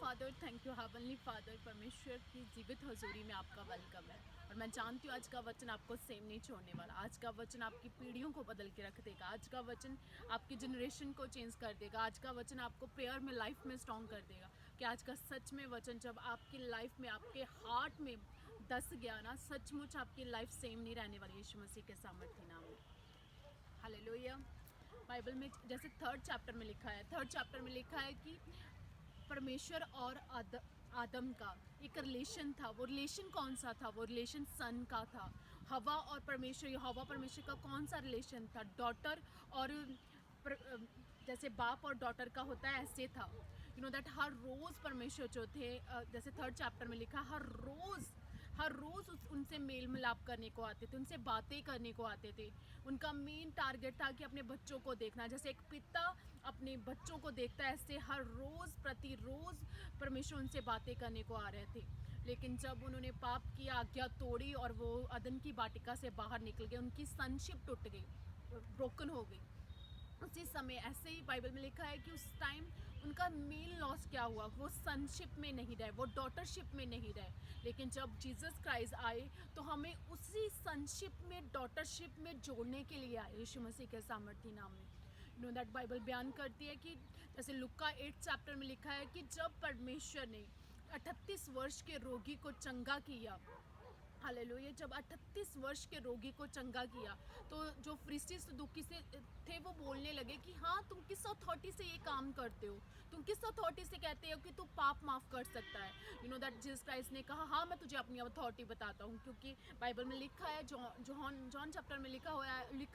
Father, thank you heavenly father. परमेश्वर की जीवित हजूरी में आपका वेलकम है। और मैं जानती हूँ आज का वचन आपको सेम नहीं छोड़ने वाला। आज का वचन आपकी पीढ़ियों को बदल के रख देगा। आज का वचन आपकी जनरेशन को चेंज कर देगा। आज का वचन आपको प्रेयर में, लाइफ में स्ट्रॉन्ग कर देगा। कि आज का सच में वचन जब आपकी लाइफ में, आपके हार्ट में दस गया ना, सचमुच आपकी लाइफ सेम नहीं रहने वाली। यीशु मसीह के सामर्थ्य नाम में हालेलुया। बाइबल में जैसे थर्ड चैप्टर में लिखा है कि परमेश्वर और आदम का एक रिलेशन था। वो रिलेशन कौन सा था? वो रिलेशन सन का था। हवा परमेश्वर का कौन सा रिलेशन था? डॉटर और जैसे बाप और डॉटर का होता है, ऐसे था। यू नो दैट हर रोज़ परमेश्वर जो थे, जैसे थर्ड चैप्टर में लिखा, हर रोज़ उनसे मेल मिलाप करने को आते थे, उनसे बातें करने को आते थे। उनका मेन टारगेट था कि अपने बच्चों को देखना। जैसे एक पिता अपने बच्चों को देखता है, ऐसे हर रोज़ प्रतिरोज़ परमेश्वर उनसे बातें करने को आ रहे थे। लेकिन जब उन्होंने पाप की आज्ञा तोड़ी और वो अदन की वाटिका से बाहर निकल गए, उनकी सनशिप टूट गई, ब्रोकन हो गई। उसी समय ऐसे ही बाइबल में लिखा है कि उस टाइम उनका मेन लॉस क्या हुआ? वो सनशिप में नहीं रहे, वो डॉटरशिप में नहीं रहे। लेकिन जब जीसस क्राइस्ट आए तो हमें उसी सनशिप में, डॉटरशिप में जोड़ने के लिए आए, यीशु मसीह के सामर्थ्य नाम में। यू नो दैट बाइबल बयान करती है कि जैसे लुक्का 8 चैप्टर में लिखा है कि जब परमेश्वर ने 38 वर्ष के रोगी को चंगा किया, हालेलुया, जब 38 वर्ष के रोगी को चंगा किया, तो जो फरीसी सदूकी से थे वो बोलने लगे कि हाँ, तुम किस अथॉरिटी से ये काम करते हो? तुम किस अथॉरिटी से कहते हो कि तू पाप माफ़ कर सकता है? You know that Jesus Christ ने कहा, हाँ, मैं तुझे अपनी अथॉरिटी बताता हूँ। क्योंकि बाइबल में लिखा है, जॉन चैप्टर में लिखा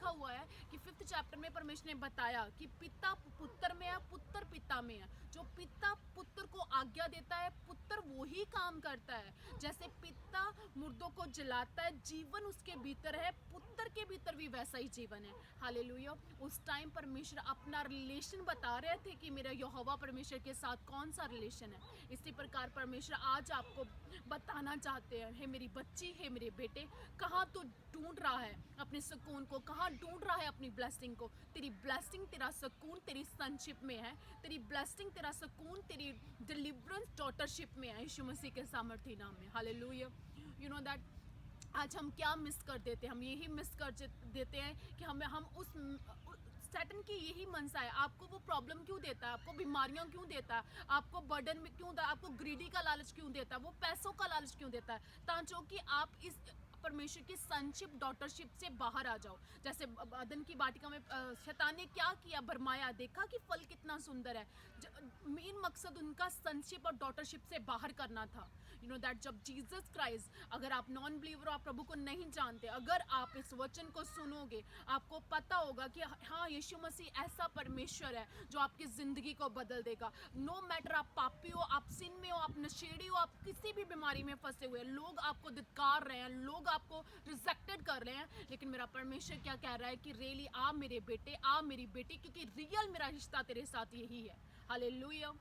हुआ है कि 5th चैप्टर में परमेश्वर ने बताया कि पिता पुत्र में है, पुत्र पिता में है। जो पिता पुत्र को आज्ञा देता है, पुत्र वही काम करता है। जैसे पिता मुर्दों को जलाता है, जीवन उसके भीतर है, पुत्र के भीतर भी वैसा ही जीवन है। हालेलुया। उस टाइम परमेश्वर अपना रिलेशन बता रहे थे कि मेरा यहोवा परमेश्वर के साथ कौन सा रिलेशन है। इसी प्रकार परमेश्वर आज आपको बताना चाहते हैं, हे मेरी बच्ची, हे मेरे बेटे, कहाँ तू ढूंढ रहा है अपने सुकून को? कहाँ ढूंढ रहा है अपनी ब्लेसिंग को? तेरी ब्लेसिंग, तेरा सुकून तेरी सनशिप में है। तेरी ब्लेसिंग, तेरा सुकून, तेरी डिलीवरेंस डॉटरशिप में है, यीशु मसीह के सामर्थ्य नाम में। हालेलुया। यू नो दैट आज हम क्या मिस कर देते हैं? हम यही मिस कर देते हैं कि हम उस सैटन की यही मनसा है। आपको वो प्रॉब्लम क्यों देता है? आपको बीमारियां क्यों देता है? आपको बर्डन में क्यों देता है? आपको ग्रीडी का लालच क्यों देता है? वो पैसों का लालच क्यों देता है? ताकि कि आप इस परमेश्वर की सनशिप, डॉटरशिप से बाहर आ जाओ। जैसे अदन की वाटिका में शैतान ने क्या किया? भरमाया, देखा कि फल कितना सुंदर है। मेन मकसद उनका सनशिप और डॉटरशिप से बाहर करना था। यू नो दैट जब जीसस क्राइस्ट, अगर आप नॉन बिलीवर, आप प्रभु को नहीं जानते, अगर आप इस वचन को सुनोगे, आपको पता होगा कि हाँ, यीशु मसीह ऐसा परमेश्वर है जो आपकी जिंदगी को बदल देगा। नो मैटर आप पापी हो, आप सिन में हो, आप नशेड़ी हो, आप किसी भी बीमारी में फंसे हुए, लोग आपको धिक्कार रहे हैं, लोग आपको रिजेक्टेड कर रहे हैं, लेकिन मेरा परमेश्वर क्या कह रहा है कि रियली आ मेरे बेटे, आ मेरी बेटी, क्योंकि रियल मेरा रिश्ता तेरे साथ यही है। हालेलुया।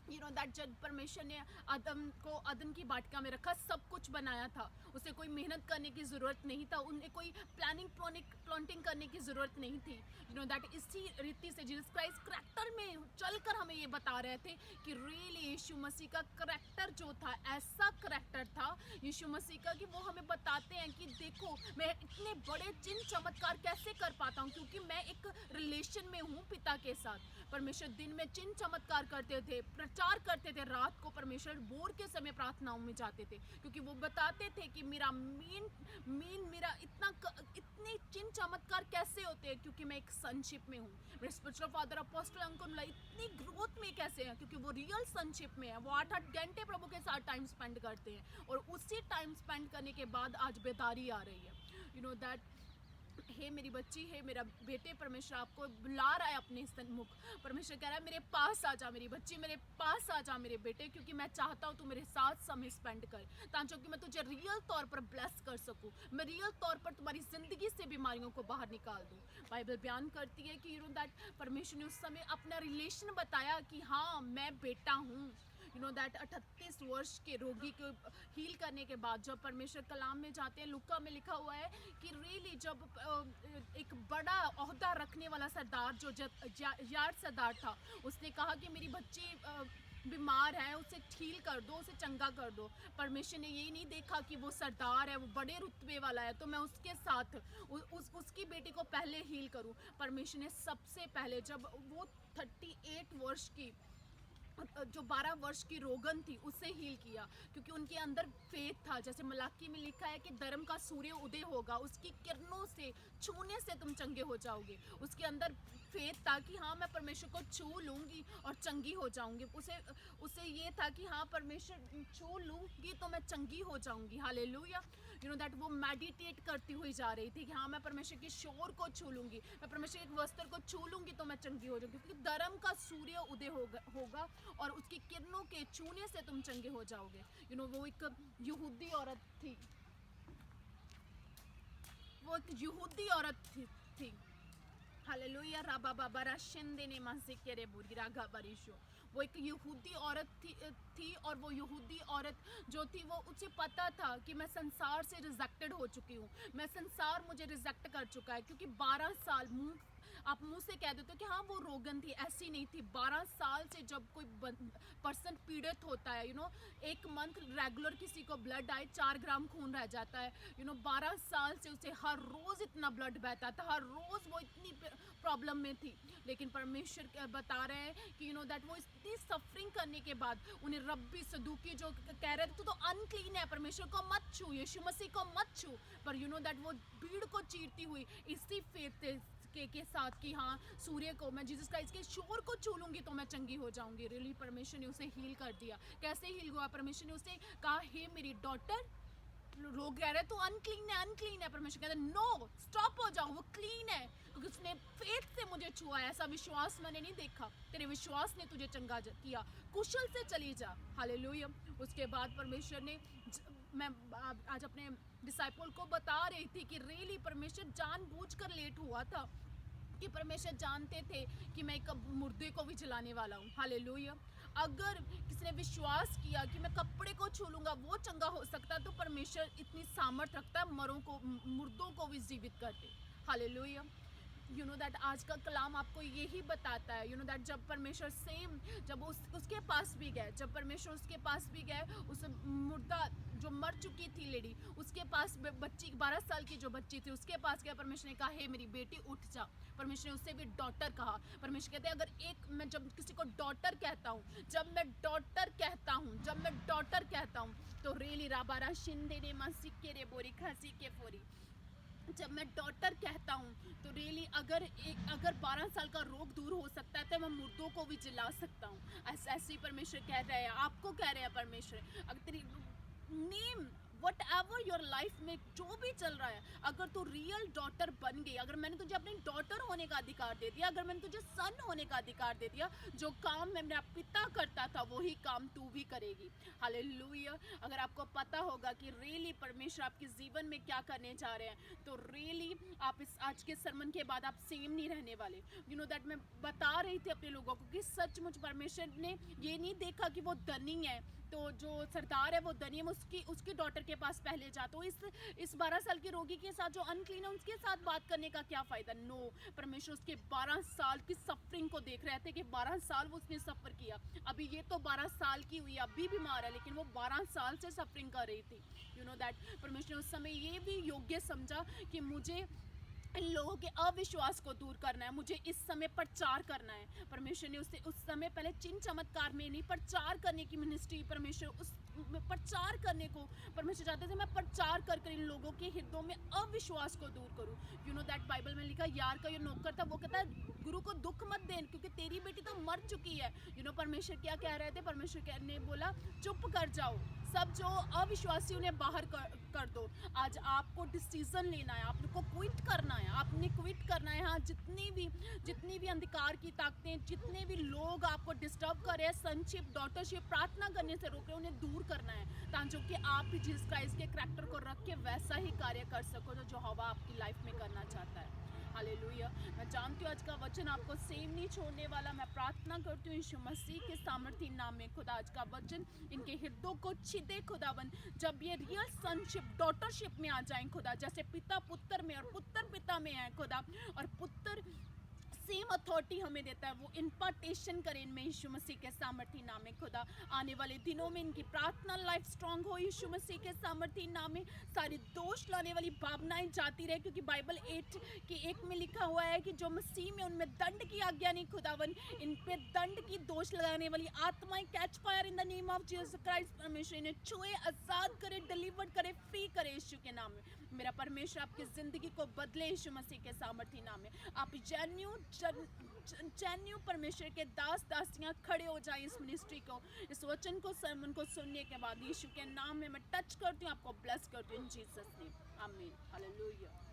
यू नो दैट जब परमेश्वर ने अदन की वाटिका में रखा, सब कुछ बनाया था, उसे कोई मेहनत करने की ज़रूरत नहीं था, उन्हें कोई प्लांटिंग करने की ज़रूरत नहीं थी। यू नो दैट इसी रीति से जीसस क्राइस्ट करैक्टर में चलकर हमें ये बता रहे थे कि रियली यीशु मसीह का करैक्टर जो था, ऐसा करैक्टर था यीशु मसीह का कि वो हमें बताते हैं कि देखो, मैं इतने बड़े चिन्ह चमत्कार कैसे कर पाता हूँ, क्योंकि मैं एक रिलेशन में हूँ पिता के साथ। परमेश्वर दिन में चिन्ह चमत्कार करते थे, प्रचार करते थे, रात को परमेश्वर भोर के समय प्रार्थनाओं में जाते थे, क्योंकि वो बताते थे कि मेरा मेरा इतने चिन्ह चमत्कार कैसे होते हैं, क्योंकि मैं एक सनशिप में हूँ। मेरे स्पिरिचुअल फादर अपोस्टल अंकुर इतनी ग्रोथ में कैसे हैं? क्योंकि वो रियल सनशिप में है। वो 8-8 घंटे प्रभु के साथ टाइम स्पेंड करते हैं, और उसी टाइम स्पेंड करने के बाद आज बेदारी आ रही है। यू नो दैट हे मेरी बच्ची, हे मेरा बेटे, परमेश्वर आपको बुला रहा है अपने सन्मुख। परमेश्वर कह रहा है, मेरे पास आ जा मेरी बच्ची, मेरे पास आ जा मेरे बेटे, क्योंकि मैं चाहता हूँ तू मेरे साथ समय स्पेंड कर, ताकि कि मैं तुझे रियल तौर पर ब्लेस कर सकूँ, मैं रियल तौर पर तुम्हारी जिंदगी से बीमारियों को बाहर निकाल दूँ। बाइबल बयान करती है कि यू नो दैट परमेश्वर ने उस समय अपना रिलेशन बताया कि हाँ, मैं बेटा हूँ। यू नो दैट 38 वर्ष के रोगी को हील करने के बाद जब परमेश्वर कलाम में जाते हैं, लुका में लिखा हुआ है कि रियली जब एक बड़ा ओहदा रखने वाला सरदार जो यार्ड सरदार था, उसने कहा कि मेरी बच्ची बीमार है उसे ठीक कर दो, उसे चंगा कर दो। परमेश्वर ने ये नहीं देखा कि वो सरदार है, वो बड़े रुतबे वाला है तो मैं उसके साथ उसकी बेटी को पहले हील करूं। परमेश्वर ने सबसे पहले जब वो 38 वर्ष की जो 12 वर्ष की रोगन थी उसे हील किया, क्योंकि उनके अंदर फेथ था। जैसे मलाकी में लिखा है कि धर्म का सूर्य उदय होगा, उसकी किरणों से छूने से तुम चंगे हो जाओगे। उसके अंदर फेथ था कि हाँ मैं परमेश्वर को छू लूँगी और चंगी हो जाऊँगी। उसे ये था कि हाँ परमेश्वर छू लूँगी तो मैं चंगी हो जाऊँगी। हालेलुया। यू नो दैट वो मेडिटेट करती हुई जा रही थी कि हाँ मैं परमेश्वर के शोर को छू लूँगी, मैं परमेश्वर के वस्त्र को छू लूँगी तो मैं चंगी हो जाऊँगी, क्योंकि धर्म का सूर्य उदय होगा और उसकी किरणों के छूने से तुम चंगे हो जाओगे। यू नो वो एक यहूदी औरत थी, वो एक यहूदी औरत थी। हालेलुया। राबा बाबा राशिंदे ने मासिकेरे बुरी रागा बारिशो। वो एक यहूदी औरत थी और वो यहूदी औरत जो थी वो उसे पता था कि मैं संसार से रिजेक्टेड हो चुकी हूँ, मैं संसार मुझे रिजेक्ट कर चुका है। क्योंकि 12 साल आप मुंह से कह देते हो कि हाँ वो रोगन थी, ऐसी नहीं थी। 12 साल से जब कोई पर्सन पीड़ित होता है, यू नो एक मंथ रेगुलर किसी को ब्लड आए 4 ग्राम खून रह जाता है। यू नो 12 साल से उसे हर रोज इतना ब्लड बहता था, हर रोज वो इतनी प्रॉब्लम में थी। लेकिन परमेश्वर बता रहे हैं कि यू नो दैट वो इतनी सफरिंग करने के बाद उन्हें रब्बी सदूकी जो कह रहे थे तू तो अनक्लीन है, परमेश्वर को मत छू, यीशु मसीह को मत छू, पर यू नो दैट वो भीड़ को चीरती हुई इसी फेथ के साथ कि हाँ सूर्य को मैं जीसस क्राइस्ट के शोर को छू लूंगी तो मैं चंगी हो जाऊंगी। रियली परमेश्वर ने उसे हील कर दिया। कैसे हील हुआ? परमेश्वर ने उसे कहा हे मेरी डॉटर, लोग कह रहे तो अनक्लीन है, परमेश्वर कहते नो स्टॉप हो जाओ, वो क्लीन है क्योंकि उसने फेथ से मुझे छुआ। ऐसा विश्वास मैंने नहीं देखा, तेरे विश्वास ने तुझे चंगा किया, कुशल से चली जा। हालेलुया। उसके बाद परमेश्वर ने मैं आज अपने डिसाइपल को बता रही थी कि रियली परमेश्वर जानबूझकर लेट हुआ था कि परमेश्वर जानते थे कि मैं एक मुर्दे को भी जलाने वाला हूँ। हालेलुया। अगर किसी ने विश्वास किया कि मैं कपड़े को छू लूंगा वो चंगा हो सकता, तो परमेश्वर इतनी सामर्थ रखता है मुर्दों को भी जीवित करते। हालेलुया। यू नो दैट आज का कलाम आपको यही बताता है। यू नो दैट जब परमेश्वर सेम जब उसके पास भी गए, जब परमेश्वर उसके पास भी गए, उस मुर्दा जो मर चुकी थी लेडी, उसके पास बच्ची 12 साल की जो बच्ची थी उसके पास गया। परमेश्वर ने कहा हे मेरी बेटी उठ जा। परमेश्वर ने उससे भी डॉटर कहा। परमेश्वर कहते हैं अगर एक मैं जब किसी को डॉटर कहता हूँ, जब मैं डॉटर कहता हूँ तो रेली राबारा शिंदे ने मासी के रे बोरी खांसी के फोरी, जब मैं डॉटर कहता हूँ तो रियली अगर 12 साल का रोग दूर हो सकता है तो मैं मुर्दों को भी जला सकता हूँ। ऐसे ही परमेश्वर कह रहे हैं, आपको कह रहे हैं परमेश्वर, अगर तेरी name what ever your life में जो भी चल रहा है, अगर तू रियल डॉटर बन गई, अगर मैंने तुझे अपनी डॉटर होने का अधिकार दे दिया, अगर मैंने तुझे सन होने का अधिकार दे दिया, जो काम मैं मेरा पिता करता था वही काम तू भी करेगी। हालेलुया। अगर आपको पता होगा कि रियली परमेश्वर आपके जीवन में क्या करने जा रहे हैं, तो रियली आप इस आज के सरमन के बाद आप सेम नहीं रहने वाले। यू नो दैट मैं बता रही थी अपने लोगों को कि सचमुच परमेश्वर ने ये नहीं देखा कि वो धनी है तो जो सरदार है वो धनी है, उसकी डॉटर के पास पहले जा। तो इस 12 साल के रोगी के साथ जो अनक्लीन है उसके साथ बात करने का क्या फायदा? नो, परमेश्वर उसके 12 साल की सफरिंग को देख रहे थे कि 12 साल वो उसने सफर किया। अभी ये तो 12 साल की हुई, अभी बीमार है, लेकिन वो 12 साल से सफरिंग कर रही थी। यू नो दैट परमेश्वर ने उस समय ये भी योग्य समझा कि मुझे इन लोगों के अविश्वास को दूर करना है, मुझे इस समय प्रचार करना है। परमेश्वर ने उस समय पहले चिन्ह चमत्कार में नहीं, प्रचार करने की मिनिस्ट्री परमेश्वर उस प्रचार करने को परमेश्वर चाहते थे। मैं प्रचार कर इन लोगों के हृदयों में अविश्वास को दूर करूं। यू नो दैट बाइबल में लिखा यार का ये नौकर था, वो कहता है गुरु को दुख मत दे क्योंकि तेरी बेटी तो मर चुकी है। यू नो परमेश्वर क्या कह रहे थे? परमेश्वर ने बोला चुप कर जाओ, सब जो अविश्वासी उन्हें बाहर कर दो। आज आपको डिसीजन लेना है, आपको क्विट करना है, आपने क्विट करना है। हाँ, जितनी भी अंधकार की ताकतें, जितने भी लोग आपको डिस्टर्ब कर रहे हैं, सनशिप डॉटरशिप प्रार्थना करने से रोक रहे हैं, उन्हें दूर करना है ताकि कि आप भी जीसस क्राइस्ट के करैक्टर को रख के वैसा ही कार्य कर सको जो हवा आपकी लाइफ में करना चाहता है। हालेलुया। मैं जानती हूँ आज का वचन आपको सेम नहीं छोड़ने वाला। मैं प्रार्थना करती हूँ यीशु मसीह के सामर्थी नाम में खुदा आज का वचन इनके हृदयों को छिदे खुदावन, जब ये रियल सनशिप डॉटरशिप में आ जाएं खुदा, जैसे पिता पुत्र में और पुत्र पिता में है खुदा, और पुत्र सेम अथॉरिटी हमें देता है, वो इम्पार्टेशन करें इनमें यीशु मसीह के सामर्थी नाम में। खुदा आने वाले दिनों में इनकी प्रार्थना लाइफ स्ट्रांग हो यीशु मसीह के सामर्थी नाम में। सारी दोष लाने वाली भावनाएं जाती रहे, क्योंकि बाइबल 8:1 में लिखा हुआ है कि जो मसीह में उनमें दंड की आज्ञा नहीं खुदावन, इन पे दंड की दोष लगाने वाली आत्माएं catch fire in the name of Jesus Christ. परमेश्वर इन्हें छुए, आजाद करे, डिलीवर करे, फ्री करे यीशु के नाम में। मेरा परमेश्वर आपकी जिंदगी को बदले यीशु मसीह के सामर्थी नाम में। आप जेन्यू परमेश्वर के दास दासियां खड़े हो जाए इस मिनिस्ट्री को, इस वचन को, सरमन को सुनने के बाद यीशु के नाम में मैं टच करती हूँ, आपको ब्लेस करती हूँ इन जीसस नेम, आमीन, हालेलुया।